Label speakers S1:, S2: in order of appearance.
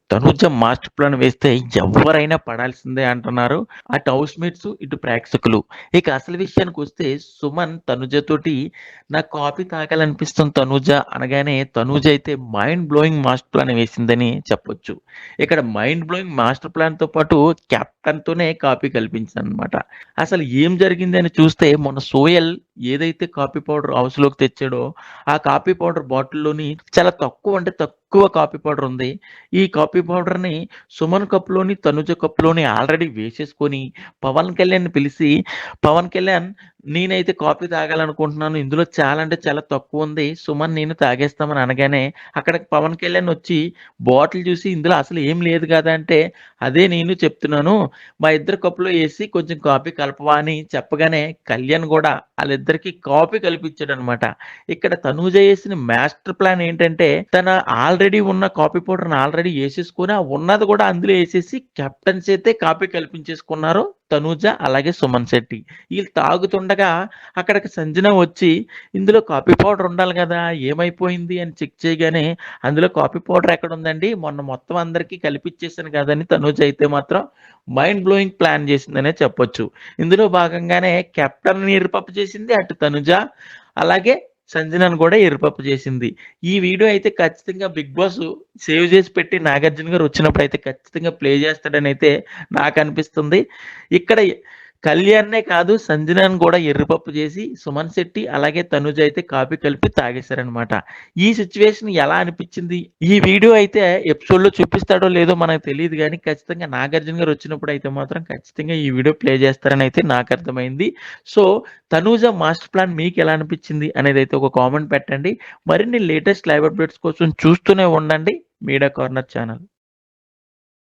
S1: Tanuja master plan వేస్తే ఎవ్వరైనా పడాల్సిందే అంటున్నారు. అటు హౌస్‌మేట్స్, ఇటు ప్రేక్షకులు. ఇక అసలు విషయానికొస్తే సుమన్ తనుజతోటి నాకు కాఫీ తాగాలనిపిస్తుంది తనూజ అనగానే తనూజ అయితే మైండ్ బ్లోయింగ్ మాస్టర్ ప్లాన్ వేసిందని చెప్పొచ్చు. ఇక్కడ మైండ్ బ్లోయింగ్ మాస్టర్ ప్లాన్‌తో పాటు కెప్టెన్‌తోనే కాపీ కల్పించిందనమాట. అసలు ఏం జరిగిందని చూస్తే మొన్న సోయల్ ఏదైతే కాఫీ పౌడర్ హౌస్‌లోకి తెచ్చాడో, ఆ కాఫీ పౌడర్ బాటిల్‌లోని చాలా తక్కువ అంటే తక్కువ కాఫీ పౌడర్ ఉంది. ఈ కాఫీ పౌడర్‌ని సుమన్ కప్‌లోని, తనుజ కప్‌లోని ఆల్రెడీ వేసేసుకొని పవన్ కళ్యాణ్‌ని పిలిసి, పవన్ కళ్యాణ్ నేనైతే కాఫీ తాగాలనుకుంటున్నాను. ఇందులో చాలా అంటే చాలా తక్కువుంది. సుమన్ నేను తాగేస్తామని అనగానే, అక్కడికి పవన్ కళ్యాణ్ వచ్చి బాటిల్ చూసి ఇందులో అసలు ఏం లేదు కదా! అంటే, అదే నేను చెప్తున్నాను. మా ఇద్దరి కప్‌లో ఏసి కొంచెం కాఫీ కలపవా అని చెప్పగానే, కళ్యాణ్ గూడా ఆళ్ళిద్దరికీ కాఫీ కలిపిచ్చాడనమాట. ఇక్కడ తనూజ ఏసిన మాస్టర్ ప్లాన్ ఏంటంటే, తన ఆల్రెడీ ఉన్న కాఫీ పౌడర్‌ని ఆల్రెడీ ఏసేసుకొని, ఆ ఉన్నది గూడా అందులో ఏసేసి కెప్టెన్ చేతే కాఫీ కలిపించేసుకున్నారు తనూజ, అలాగే సుమన్ శెట్టి. ఈళ్ళు తాగుతుండగా అక్కడికి సంజన వచ్చి, "ఇందులో కాఫీ పౌడర్ ఉండాలి గదా! ఏమైపోయింది?" అని చెక్ చేయగానే, "అందులో కాఫీ పౌడర్ ఎక్కడుందండి? మొన్న మొత్తం అందరికీ కలిపిచ్చేసాను గదా!" అని తనూజ అయితే మాత్రం మైండ్ బ్లోయింగ్ ప్లాన్ చేసిందనే చెప్పొచ్చు. ఇందులో భాగంగానే కెప్టెన్‌ని ఎరుపప్పు చేసింది. అటు తనుజ, అలాగే సంజనను గూడా ఎరుపప్పు చేసింది. ఈ వీడియో అయితే ఖచ్చితంగా 'బిగ్ బాస్' సేవ్ చేసి పెట్టి 'నాగార్జున' గారు వచ్చినప్పుడైతే ఖచ్చితంగా ప్లే చేస్తాడనైతే నాకనిపిస్తుంది. ఇక్కడ కళ్యాణ్‌నే కాదు సంజనను గూడా ఎర్రిపప్పు చేసి 'సుమన్ శెట్టి' అలాగే తనుజ అయితే కాఫీ కలిపి తాగేసారనమాట. ఈ సిట్యుయేషన్ ఎలా అనిపిచ్చింది? ఈ వీడియో అయితే ఎపిసోడ్‌లో చూపిస్తాడో లేదో మనకు తెలీదు గానీ, ఖచ్చితంగా 'నాగార్జున' గారు వచ్చినప్పుడైతే మాత్రం ఖచ్చితంగా ఈ వీడియో ప్లే చేస్తారనైతే నాకర్థమైంది. సో, 'తనూజ మాస్టర్ ప్లాన్' మీకెలా అనిపిచ్చింది అనేదైతే ఒక కామెంట్ పెట్టండి. మరిన్ని లేటెస్ట్ లైవ్ అప్డేట్స్ కోసం చూస్తూనే ఉండండి మీడియా కార్నర్ ఛానల్.